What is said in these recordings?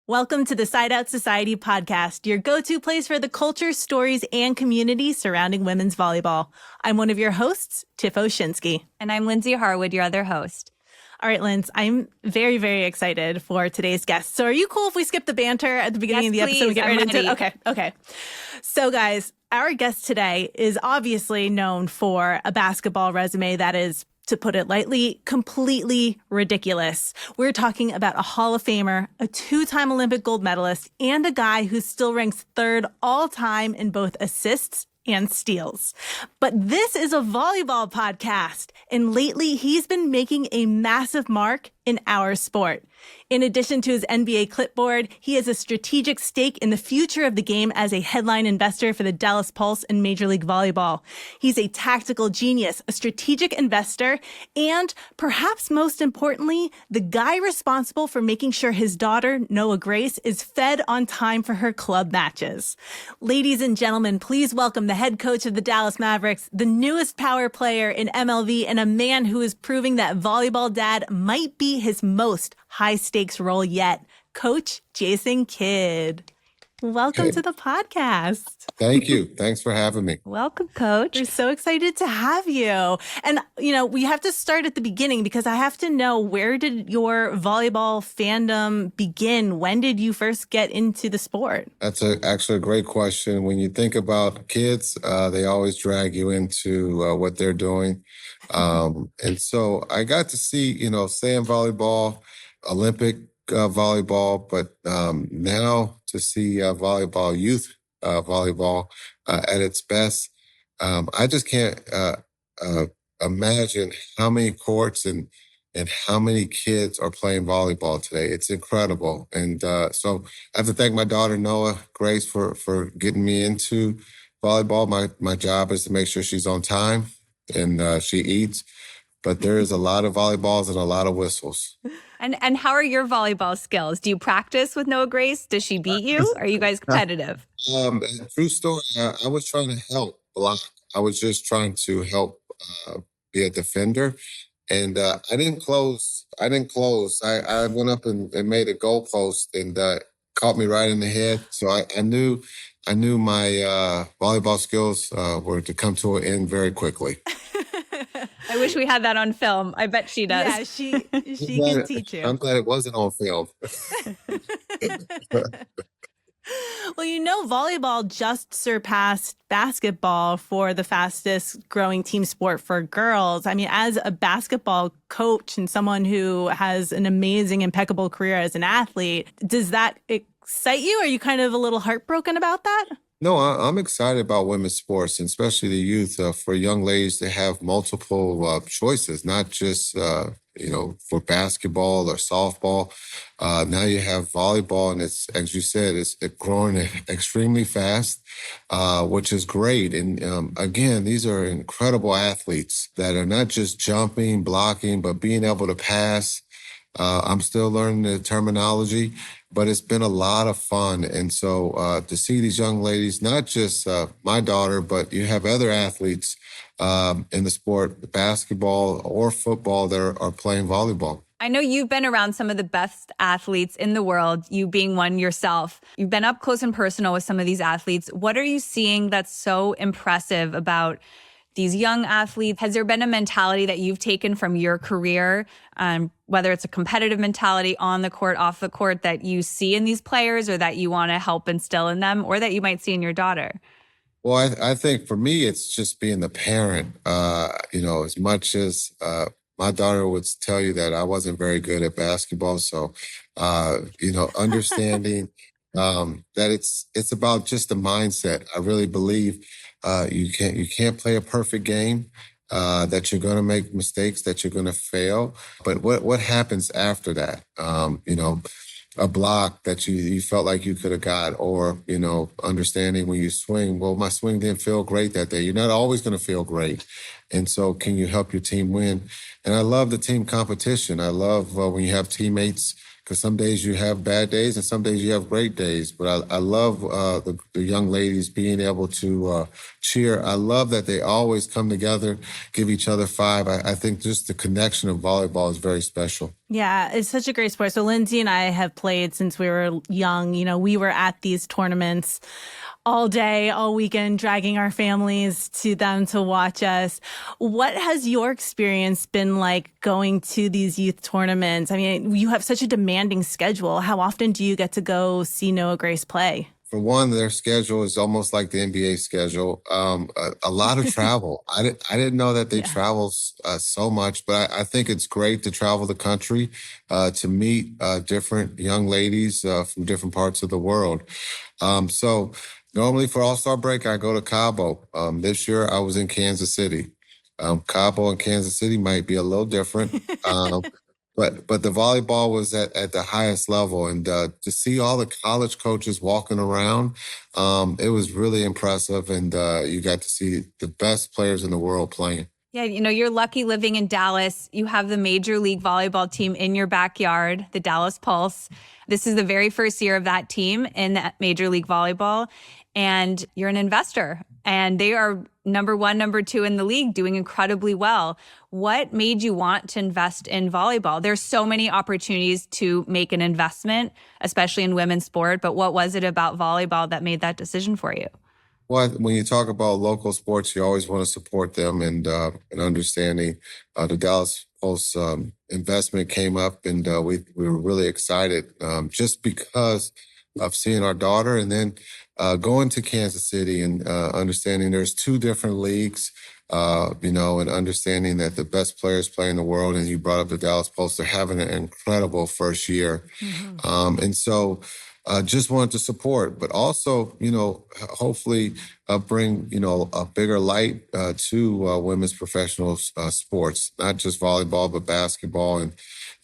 Welcome to the Side Out Society podcast, your go-to place for the culture, stories, and community surrounding women's volleyball. I'm one of your hosts, Tiff Oshinsky. And I'm Lindsay Harwood, your other host. All right, Linz, I'm very, very excited for today's guest. So are you cool if we skip the banter at the beginning of the episode? We get right into it? Okay. So guys, our guest today is obviously known for a basketball resume that is, to put it lightly, completely ridiculous. We're talking about a Hall of Famer, a two-time Olympic gold medalist, and a guy who still ranks third all-time in both assists and steals. But this is a volleyball podcast, and lately he's been making a massive mark in our sport. In addition to his NBA clipboard, he has a strategic stake in the future of the game as a headline investor for the Dallas Pulse and Major League Volleyball. He's a tactical genius, a strategic investor, and perhaps most importantly, the guy responsible for making sure his daughter, Noah Grace, is fed on time for her club matches. Ladies and gentlemen, please welcome the head coach of the Dallas Mavericks, the newest power player in MLV, and a man who is proving that volleyball dad might be his most high-stakes role yet, Coach Jason Kidd. Welcome to the podcast. Thank you. Thanks for having me. Welcome, Coach. We're so excited to have you. And, we have to start at the beginning because I have to know, where did your volleyball fandom begin? When did you first get into the sport? That's actually a great question. When you think about kids, they always drag you into what they're doing. And so I got to see, sand volleyball, Olympic volleyball, but now to see volleyball, youth volleyball at its best, I just can't imagine how many courts and how many kids are playing volleyball today. It's incredible. And so I have to thank my daughter, Noah Grace, for getting me into volleyball. My job is to make sure she's on time and she eats. But there is a lot of volleyballs and a lot of whistles. And how are your volleyball skills? Do you practice with Noah Grace? Does she beat you? Are you guys competitive? True story. I was trying to help block. I was just trying to help be a defender. And I didn't close. I went up and made a goal post and caught me right in the head. So I knew my volleyball skills were to come to an end very quickly. I wish we had that on film. I bet she does. Yeah, she can teach you. I'm glad it wasn't on film. Well, volleyball just surpassed basketball for the fastest growing team sport for girls. I mean, as a basketball coach and someone who has an amazing, impeccable career as an athlete, does that excite you? Are you kind of a little heartbroken about that? No, I'm excited about women's sports, and especially the youth, for young ladies to have multiple choices, not just, for basketball or softball. Now you have volleyball, and it's, as you said, it's growing extremely fast, which is great. And again, these are incredible athletes that are not just jumping, blocking, but being able to pass. I'm still learning the terminology, but it's been a lot of fun. And so to see these young ladies, not just my daughter, but you have other athletes in the sport, basketball or football, that are playing volleyball. I know you've been around some of the best athletes in the world, you being one yourself. You've been up close and personal with some of these athletes. What are you seeing that's so impressive about these young athletes? Has there been a mentality that you've taken from your career, whether it's a competitive mentality on the court, off the court, that you see in these players or that you want to help instill in them, or that you might see in your daughter? Well, I think for me, it's just being the parent. As much as my daughter would tell you that I wasn't very good at basketball. So, understanding that it's about just the mindset. I really believe you can't play a perfect game, that you're going to make mistakes, that you're going to fail. But what happens after that? A block that you felt like you could have got, or, understanding when you swing, well, my swing didn't feel great that day. You're not always going to feel great. And so can you help your team win? And I love the team competition. I love when you have teammates, because some days you have bad days and some days you have great days. But I love the young ladies being able to cheer. I love that they always come together, give each other five. I think just the connection of volleyball is very special. Yeah, it's such a great sport. So Lindsay and I have played since we were young. We were at these tournaments all day, all weekend, dragging our families to them to watch us. What has your experience been like going to these youth tournaments? I mean, you have such a demanding schedule. How often do you get to go see Noah Grace play? For one, their schedule is almost like the NBA schedule. A lot of travel. I didn't know that they travel so much, but I think it's great to travel the country to meet different young ladies from different parts of the world. So normally for All-Star break, I go to Cabo. This year I was in Kansas City. Cabo and Kansas City might be a little different. But the volleyball was at the highest level, and to see all the college coaches walking around, it was really impressive, and you got to see the best players in the world playing. Yeah, you're lucky living in Dallas. You have the Major League Volleyball team in your backyard, the Dallas Pulse. This is the very first year of that team in Major League Volleyball, and you're an investor. And they are number one, number two in the league, doing incredibly well. What made you want to invest in volleyball? There's so many opportunities to make an investment, especially in women's sport. But what was it about volleyball that made that decision for you? Well, when you talk about local sports, you always want to support them, and understanding the Dallas Pulse investment came up, and we were really excited just because of seeing our daughter, and then going to Kansas City and understanding there's two different leagues, and understanding that the best players play in the world. And you brought up the Dallas Pulse; they're having an incredible first year, and so. Just wanted to support, but also, hopefully bring, a bigger light to women's professional sports, not just volleyball, but basketball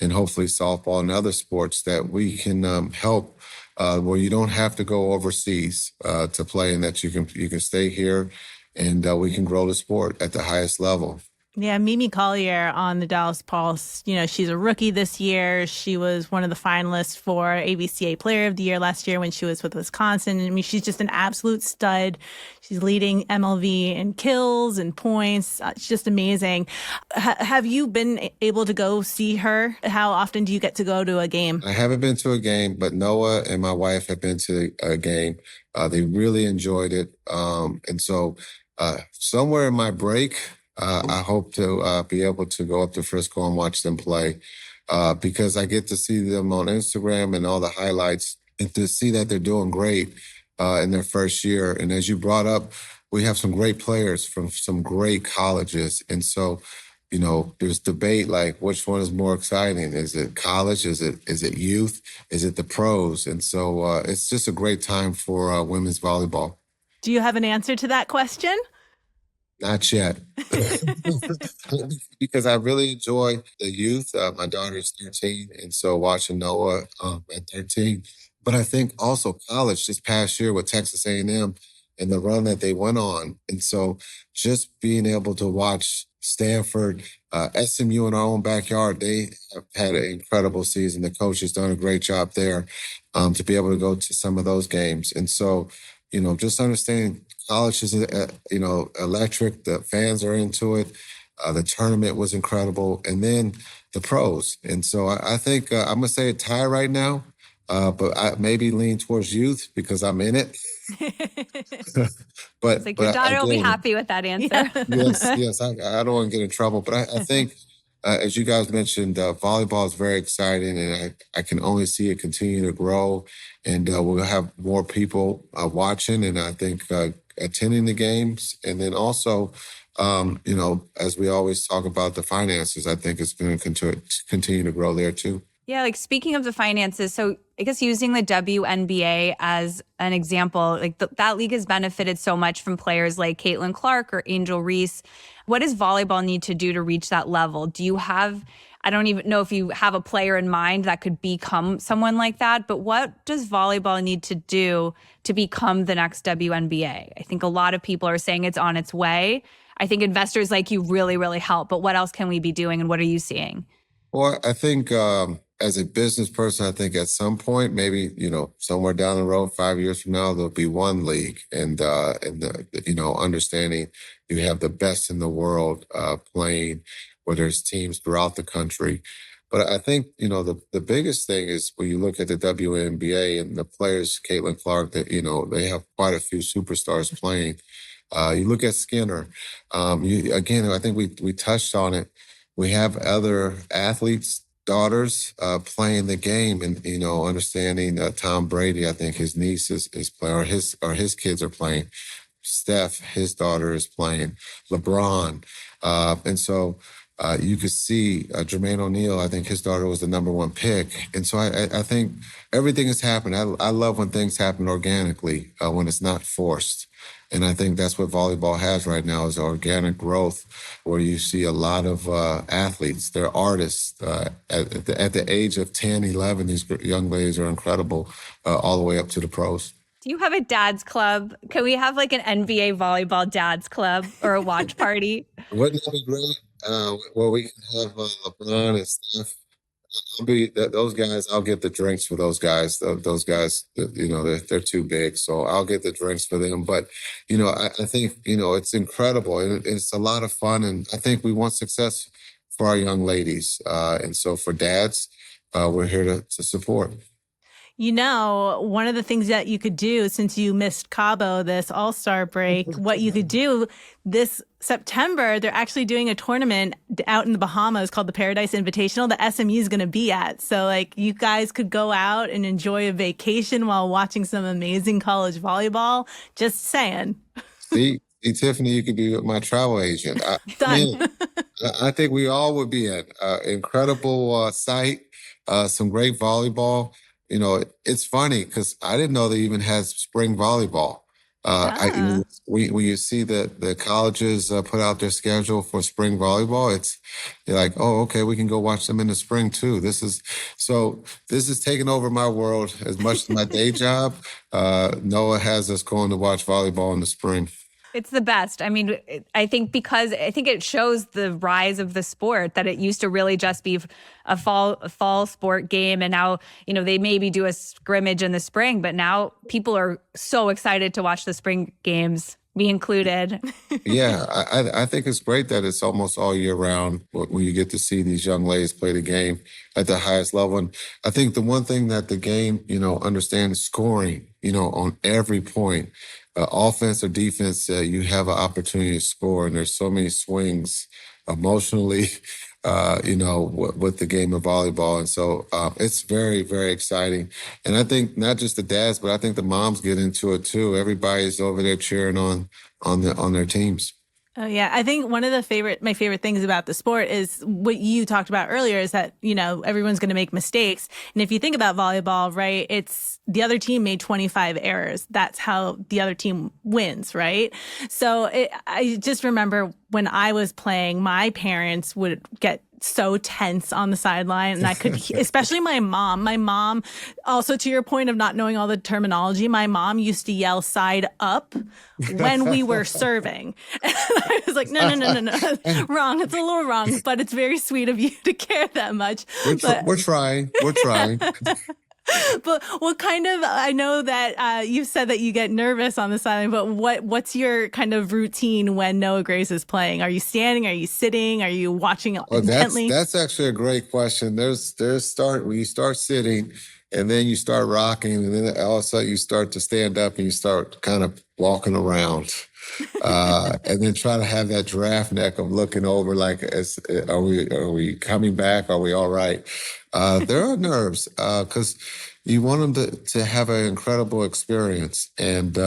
and hopefully softball and other sports that we can help where you don't have to go overseas to play, and that you can stay here and we can grow the sport at the highest level. Yeah, Mimi Collier on the Dallas Pulse, she's a rookie this year. She was one of the finalists for ABCA Player of the Year last year when she was with Wisconsin. I mean, she's just an absolute stud. She's leading MLV in kills and points. It's just amazing. Have you been able to go see her? How often do you get to go to a game? I haven't been to a game, but Noah and my wife have been to a game. They really enjoyed it. And so somewhere in my break, I hope to be able to go up to Frisco and watch them play because I get to see them on Instagram and all the highlights, and to see that they're doing great in their first year. And as you brought up, we have some great players from some great colleges. And so, there's debate like which one is more exciting. Is it college? Is it youth? Is it the pros? And so it's just a great time for women's volleyball. Do you have an answer to that question? Not yet, because I really enjoy the youth. My daughter's 13, and so watching Noah at 13. But I think also college this past year with Texas A&M and the run that they went on. And so just being able to watch Stanford, SMU in our own backyard, they have had an incredible season. The coach has done a great job there to be able to go to some of those games. And so, just understanding college is, electric. The fans are into it. The tournament was incredible. And then the pros. And so I think I'm going to say a tie right now, but I maybe lean towards youth because I'm in it. But your daughter will be happy with that answer. Yeah. Yes. I don't want to get in trouble. But I think, as you guys mentioned, volleyball is very exciting, and I can only see it continue to grow. And we'll have more people watching, and I think attending the games. And then also, as we always talk about the finances, I think it's going to continue to grow there too. Yeah, like speaking of the finances, so I guess using the WNBA as an example, like that league has benefited so much from players like Caitlin Clark or Angel Reese. What does volleyball need to do to reach that level? Do you have, I don't even know if you have a player in mind that could become someone like that, but what does volleyball need to do to become the next WNBA? I think a lot of people are saying it's on its way. I think investors like you really, really help, but what else can we be doing and what are you seeing? Well, I think as a business person, I think at some point, maybe, somewhere down the road, 5 years from now, there'll be one league, and understanding you have the best in the world playing, where there's teams throughout the country. But I think, the biggest thing is when you look at the WNBA and the players, Caitlin Clark, that, they have quite a few superstars playing. You look at Skinner. Again, I think we touched on it. We have other athletes, daughters, playing the game, and understanding Tom Brady. I think his niece is playing, or his kids are playing. Steph, his daughter, is playing. LeBron, and so you could see Jermaine O'Neal. I think his daughter was the number one pick, and so I think everything has happened. I love when things happen organically, when it's not forced. And I think that's what volleyball has right now, is organic growth, where you see a lot of athletes. They're artists. At the age of 10, 11, these young ladies are incredible, all the way up to the pros. Do you have a dad's club? Can we have like an NBA volleyball dad's club or a watch party? Wouldn't that be great? Well, we can have LeBron and Steph. Those guys. I'll get the drinks for those guys. Those guys, they're too big, so I'll get the drinks for them. But I think it's incredible, and it's a lot of fun. And I think we want success for our young ladies, and so for dads, we're here to support. One of the things that you could do, since you missed Cabo this All-Star break, what you could do this September, they're actually doing a tournament out in the Bahamas called the Paradise Invitational that SMU is going to be at. So you guys could go out and enjoy a vacation while watching some amazing college volleyball. Just saying. See, Tiffany, you could be my travel agent. Done. I think we all would be in. Incredible site, some great volleyball. It's funny because I didn't know they even had spring volleyball. When you see the colleges put out their schedule for spring volleyball, you're like, oh, okay, we can go watch them in the spring too. This is taking over my world as much as my day job. Noah has us going to watch volleyball in the spring. It's the best. I mean, I think it shows the rise of the sport, that it used to really just be a fall sport game. And now, they maybe do a scrimmage in the spring, but now people are so excited to watch the spring games, me included. Yeah, I think it's great that it's almost all year round when you get to see these young ladies play the game at the highest level. And I think the one thing that the game, understands scoring, on every point. Offense or defense, you have an opportunity to score, and there's so many swings emotionally, with the game of volleyball. And so it's very, very exciting. And I think not just the dads, but I think the moms get into it too. Everybody's over there cheering on their teams. Oh, yeah. I think one of my favorite things about the sport is what you talked about earlier, is that, everyone's going to make mistakes. And if you think about volleyball, right, it's the other team made 25 errors. That's how the other team wins, right? So I just remember when I was playing, my parents would get so tense on the sideline, and I could, especially my mom, also to your point of not knowing all the terminology, my mom used to yell side up when we were serving. And I was like, no, wrong. It's a little wrong, but it's very sweet of you to care that much. We're trying. But what kind of, I know that you've said that you get nervous on the sideline, but what's your kind of routine when Noah Grace is playing? Are you standing? Are you sitting? Are you watching intently? That's actually a great question. When you start sitting, and then you start rocking, and then all of a sudden you start to stand up and you start kind of walking around. And then try to have that giraffe neck of looking over like, are we coming back? Are we all right? There are nerves because you want them to have an incredible experience. And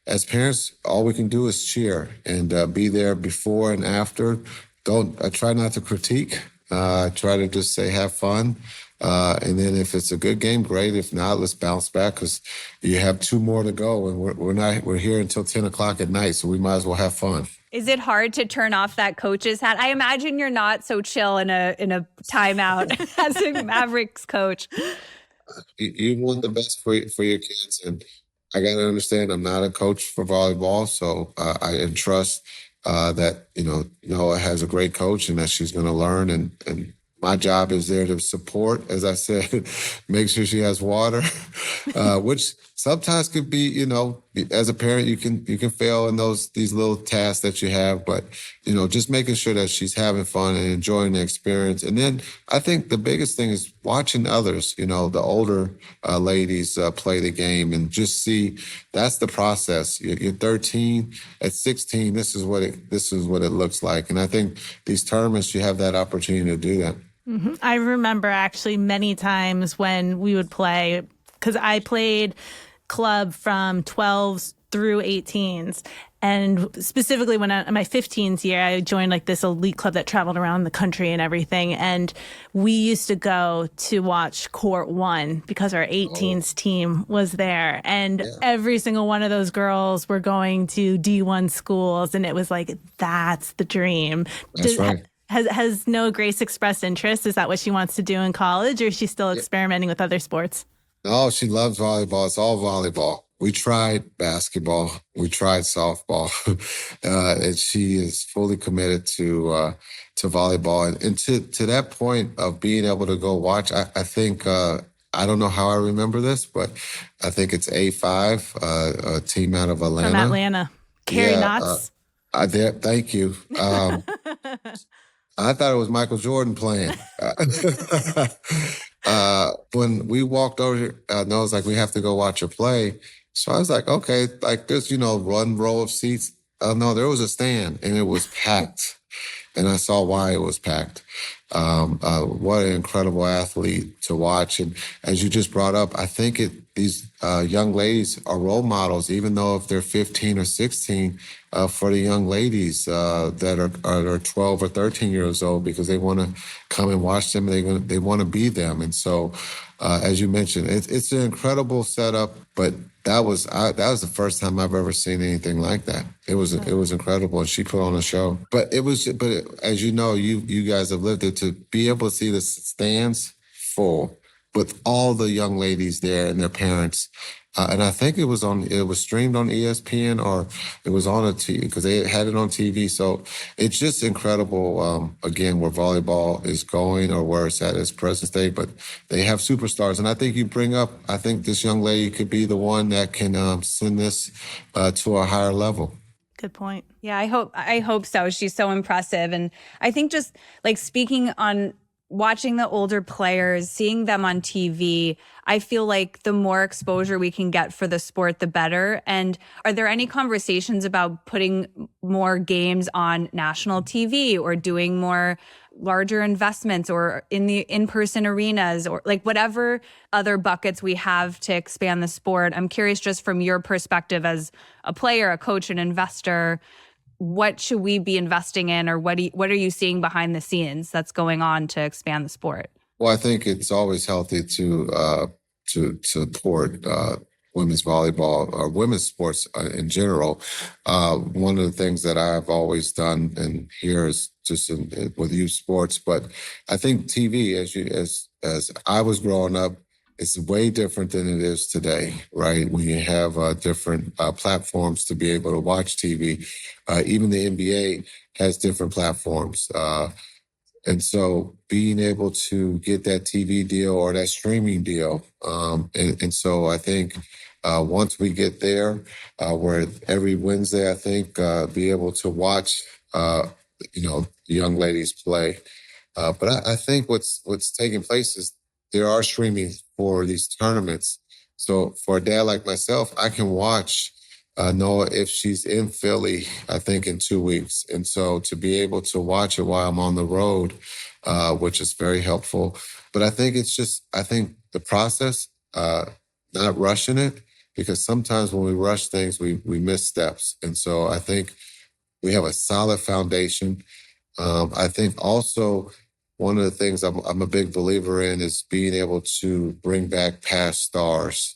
as parents, all we can do is cheer and be there before and after. Try not to critique. Try to just say, have fun. And then if it's a good game, great. If not, let's bounce back, because you have 2 more to go, and we're here until 10 o'clock at night, so we might as well have fun. Is it hard to turn off that coach's hat? I imagine you're not so chill in a timeout as a Mavericks coach. You want the best for your kids, and I got to understand I'm not a coach for volleyball, so I entrust that Noah has a great coach and that she's going to learn, and my job is there to support, as I said, make sure she has water, which sometimes could be, as a parent, you can fail in these little tasks that you have, but just making sure that she's having fun and enjoying the experience. And then I think the biggest thing is watching others, the older ladies play the game and just see that's the process. You're 13, at 16, this is what it looks like. And I think these tournaments, you have that opportunity to do that. Mm-hmm. I remember actually many times when we would play, because I played club from 12s through 18s. And specifically when in my 15th year, I joined like this elite club that traveled around the country and everything. And we used to go to watch Court 1 because our 18s team was there. And every single one of those girls were going to D1 schools. And it was like, that's the dream. That's right. Has Noah Grace expressed interest? Is that what she wants to do in college, or is she still experimenting with other sports? No, she loves volleyball. It's all volleyball. We tried basketball. We tried softball. And she is fully committed to volleyball. And to that point of being able to go watch, I think, I don't know how I remember this, but I think it's A5, a team out of Atlanta. From Atlanta. Carrie Knotts. Thank you. I thought it was Michael Jordan playing. When we walked over here, Noah was like, we have to go watch her play. So I was like, okay, like this, one row of seats. No, there was a stand and it was packed. And I saw why it was packed. What an incredible athlete to watch. And as you just brought up, I think these young ladies are role models, even though if they're 15 or 16, for the young ladies that are 12 or 13 years old, because they want to come and watch them. They want to be them. And so, as you mentioned, it's an incredible setup, but that was the first time I've ever seen anything like that. It was incredible, and she put on a show. But as you know, you guys have lived it, to be able to see the stands full with all the young ladies there and their parents. And I think it was streamed on ESPN, or it was on a TV, because they had it on TV. So it's just incredible, again, where volleyball is going, or where it's at its present state. But they have superstars. And I think you bring up, I think this young lady could be the one that can send this to a higher level. Good point. Yeah, I hope so. She's so impressive. And I think just like speaking on watching the older players, seeing them on TV, I feel like the more exposure we can get for the sport, the better. And are there any conversations about putting more games on national TV, or doing more larger investments, or in the in-person arenas, or like whatever other buckets we have to expand the sport? I'm curious, just from your perspective as a player, a coach, an investor, what should we be investing in, or what are you seeing behind the scenes that's going on to expand the sport? Well, I think it's always healthy to support women's volleyball, or women's sports in general. One of the things that I've always done, and here is just with youth sports, but I think TV, as I was growing up, it's way different than it is today, right? When you have different platforms to be able to watch TV. Even the NBA has different platforms. And so being able to get that TV deal or that streaming deal. And so I think once we get there, where every Wednesday, I think, be able to watch, the young ladies play. But I think what's taking place is there are streaming for these tournaments. So for a dad like myself, I can watch Noah if she's in Philly, I think in 2 weeks. And so to be able to watch it while I'm on the road, which is very helpful. But I think the process, not rushing it, because sometimes when we rush things, we miss steps. And so I think we have a solid foundation. I think also one of the things I'm a big believer in is being able to bring back past stars.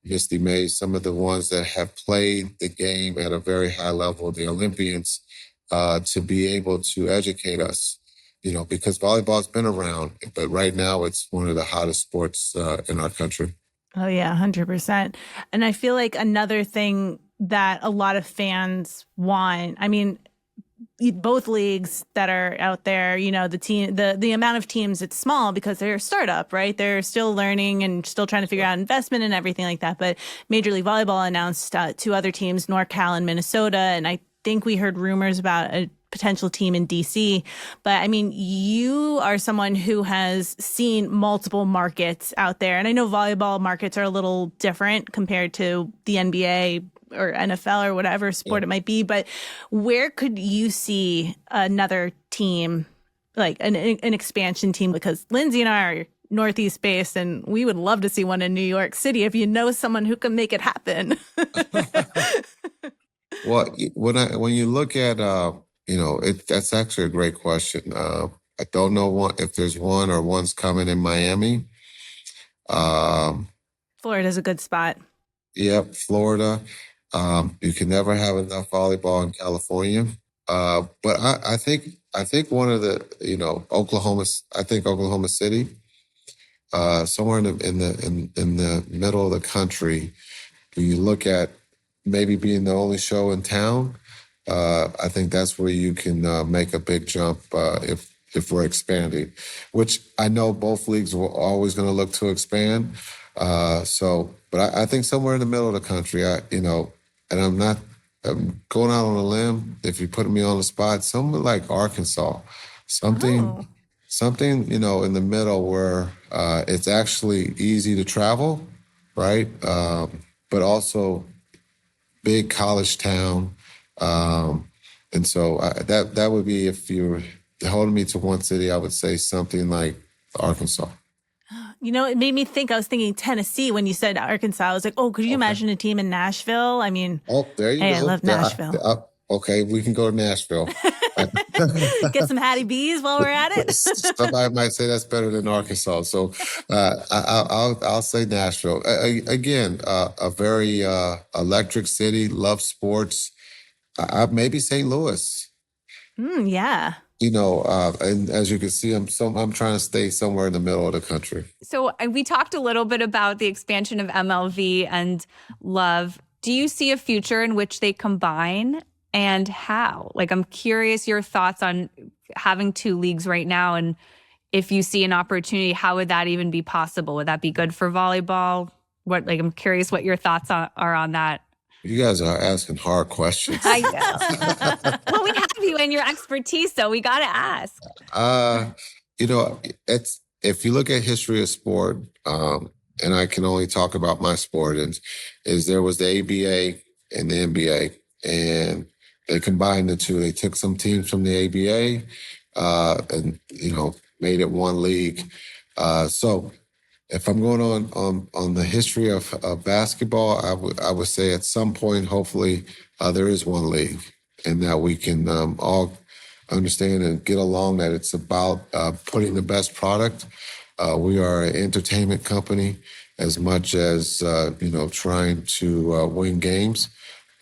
Misty Mays, some of the ones that have played the game at a very high level, the Olympians, to be able to educate us, because volleyball's been around, but right now it's one of the hottest sports in our country. Oh, yeah, 100%. And I feel like another thing that a lot of fans want, both leagues that are out there, the amount of teams, it's small because they're a startup, right? They're still learning and still trying to figure out investment and everything like that. But Major League Volleyball announced 2 other teams, NorCal and Minnesota. And I think we heard rumors about a potential team in DC. But I mean, you are someone who has seen multiple markets out there. And I know volleyball markets are a little different compared to the NBA or NFL or whatever sport it might be. But where could you see another team, like an expansion team? Because Lindsay and I are Northeast based, and we would love to see one in New York City if you know someone who can make it happen. Well, when you look at that's actually a great question. I don't know if there's one or one's coming in Miami. Florida's a good spot. Yep, Florida. You can never have enough volleyball in California. But I think one of the Oklahoma City, somewhere in the middle of the country. When you look at maybe being the only show in town, I think that's where you can make a big jump if we're expanding, which I know both leagues were always going to look to expand. But I think somewhere in the middle of the country, and I'm going out on a limb. If you put me on the spot, somewhere like Arkansas, something in the middle where it's actually easy to travel, right? But also big college town. And so that would be, if you're holding me to one city, I would say something like Arkansas. It made me think, I was thinking Tennessee when you said Arkansas. I was like, could you imagine a team in Nashville? I mean, there you go. I love Nashville. Okay, we can go to Nashville. Get some Hattie B's while we're at it. Somebody might say that's better than Arkansas. So I'll say Nashville. Again, a very electric city, love sports. Maybe St. Louis. Yeah. And as you can see, I'm trying to stay somewhere in the middle of the country. So we talked a little bit about the expansion of MLV and Love. Do you see a future in which they combine, and how? Like, I'm curious your thoughts on having 2 leagues right now, and if you see an opportunity, how would that even be possible? Would that be good for volleyball? I'm curious what your thoughts are on that. You guys are asking hard questions. I know. Well, we have you and your expertise, so we got to ask. If you look at history of sport, and I can only talk about my sport, is there was the ABA and the NBA, and they combined the 2. They took some teams from the ABA, and made it one league. So if I'm going on the history of basketball, I would say at some point, hopefully, there is one league, and that we can all understand and get along that it's about putting the best product. We are an entertainment company as much as trying to win games,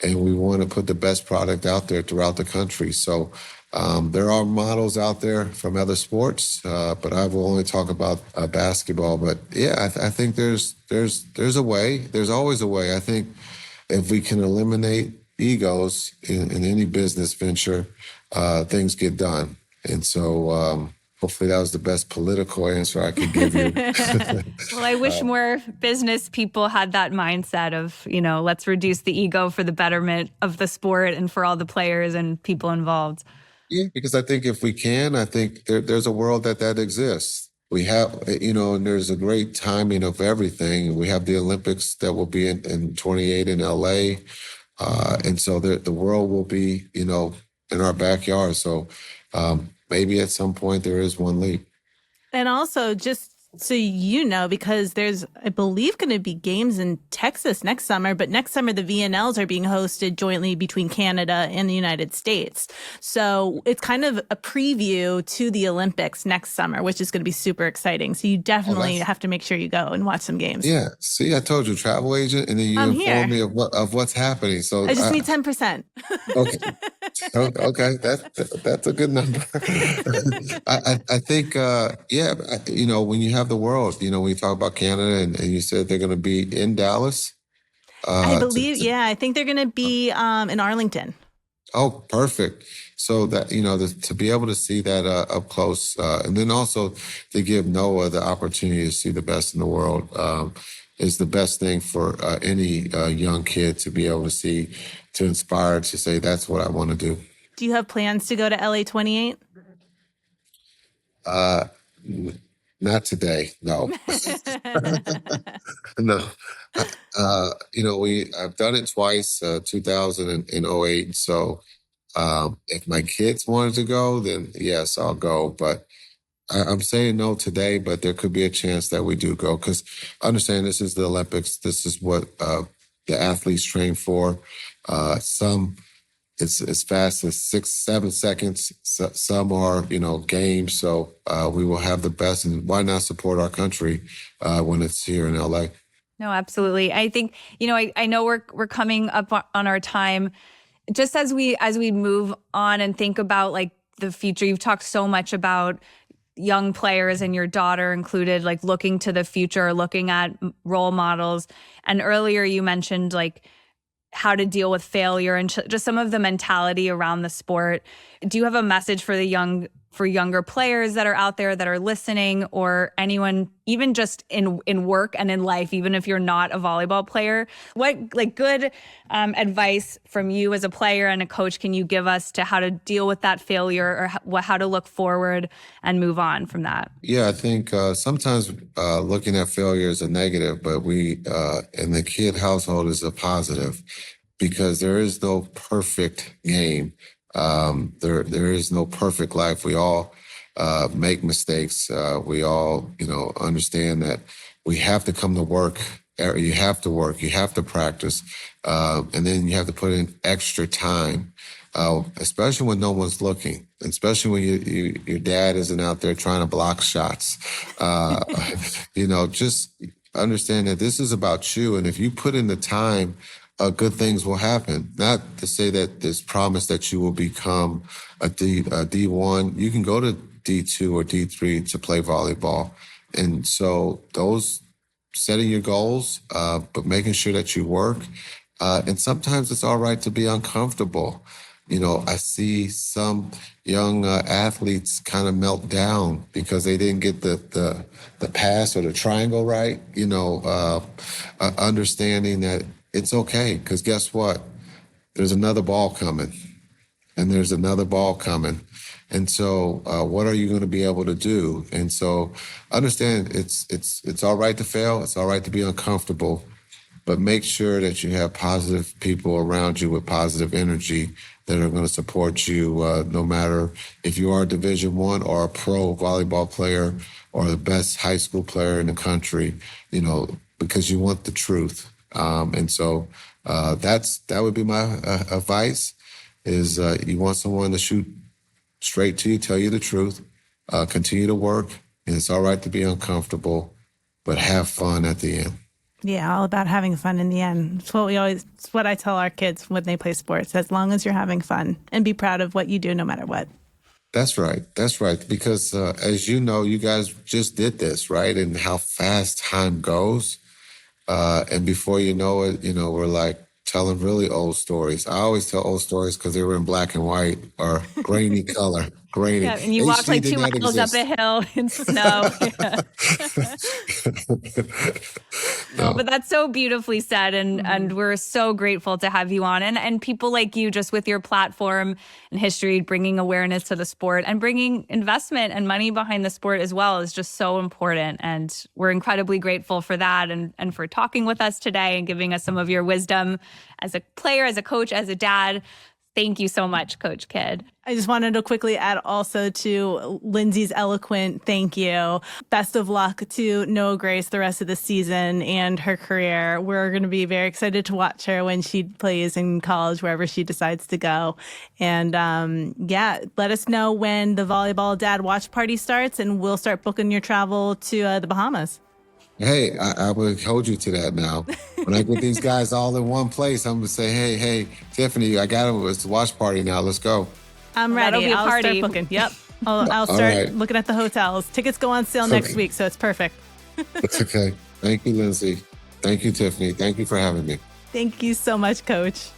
and we want to put the best product out there throughout the country. So there are models out there from other sports, but I will only talk about basketball. But yeah, I think there's a way. There's always a way. I think if we can eliminate egos in any business venture, things get done. And so hopefully that was the best political answer I could give you. Well, I wish more business people had that mindset of, let's reduce the ego for the betterment of the sport and for all the players and people involved. Yeah, because I think if we can, I think there's a world that exists. We have, and there's a great timing of everything. We have the Olympics that will be in 28 in LA. And so the world will be, in our backyard. So maybe at some point there is one league. And also, just so because there's, I believe, going to be games in Texas next summer, but next summer the VNLs are being hosted jointly between Canada and the United States. So it's kind of a preview to the Olympics next summer, which is going to be super exciting. So you definitely have to make sure you go and watch some games. Yeah. See, I told you, travel agent, and then you inform me of what's happening. So I just need 10%. Okay. Okay. That's a good number. I think, when you have the world, when you talk about Canada and you said they're going to be in Dallas. I believe, I think they're going to be in Arlington. Oh, perfect. So that, to be able to see that up close, and then also to give Noah the opportunity to see the best in the world, is the best thing for any young kid to be able to see, to inspire, to say, that's what I want to do. Do you have plans to go to LA 28? Not today, no. No. I've done it twice, 2008. So if my kids wanted to go, then yes, I'll go. But I'm saying no today, but there could be a chance that we do go, because understand this is the Olympics. This is what the athletes train for. Some it's as fast as 6-7 seconds. Some are, games. So we will have the best, and why not support our country when it's here in LA? No, absolutely. I think, I know we're coming up on our time. Just as we move on and think about like the future, you've talked so much about young players and your daughter included, like looking to the future, looking at role models. And earlier you mentioned like how to deal with failure and just some of the mentality around the sport. Do you have a message for younger players that are out there that are listening, or anyone even just in work and in life, even if you're not a volleyball player? What like good advice from you as a player and a coach can you give us to how to deal with that failure, or how to look forward and move on from that? Yeah, I think sometimes looking at failure is a negative, but we in the kid household is a positive, because there is no perfect game. There is no perfect life. We all make mistakes. We all, understand that we have to come to work. You have to work. You have to practice, and then you have to put in extra time, especially when no one's looking. Especially when your dad isn't out there trying to block shots. Just understand that this is about you, and if you put in the time, good things will happen. Not to say that there's promise that you will become a D1. You can go to D2 or D3 to play volleyball. And so those setting your goals, but making sure that you work. And sometimes it's all right to be uncomfortable. I see some young athletes kind of melt down because they didn't get the pass or the triangle right. Understanding that it's okay, because guess what? There's another ball coming, and there's another ball coming. And so what are you going to be able to do? And so understand it's all right to fail. It's all right to be uncomfortable, but make sure that you have positive people around you with positive energy that are going to support you, no matter if you are a Division I or a pro volleyball player or the best high school player in the country, because you want the truth. And so that would be my advice, is you want someone to shoot straight to you, tell you the truth, continue to work, and it's all right to be uncomfortable, but have fun at the end. Yeah, all about having fun in the end. It's what I tell our kids when they play sports, as long as you're having fun, and be proud of what you do no matter what. That's right. Because as you know, you guys just did this, right? And how fast time goes. And before you know it, we're like telling really old stories. I always tell old stories because they were in black and white or grainy color. Grainy. Yeah, and you walk like 2 miles up a hill in snow. No, but that's so beautifully said. And we're so grateful to have you on. And people like you, just with your platform and history, bringing awareness to the sport and bringing investment and money behind the sport as well is just so important. And we're incredibly grateful for that and for talking with us today and giving us some of your wisdom as a player, as a coach, as a dad. Thank you so much, Coach Kidd. I just wanted to quickly add also to Lindsay's eloquent thank you. Best of luck to Noah Grace the rest of the season and her career. We're going to be very excited to watch her when she plays in college, wherever she decides to go. And let us know when the Volleyball Dad Watch Party starts, and we'll start booking your travel to the Bahamas. Hey, I will hold you to that now. When I get these guys all in one place, I'm going to say, hey, Tiffany, I got them. It's the watch party now. Let's go. I'm ready. That'll be a party. I'll start booking. Yep. I'll start looking at the hotels. Tickets go on sale next week, so it's perfect. It's okay. Thank you, Lindsay. Thank you, Tiffany. Thank you for having me. Thank you so much, Coach.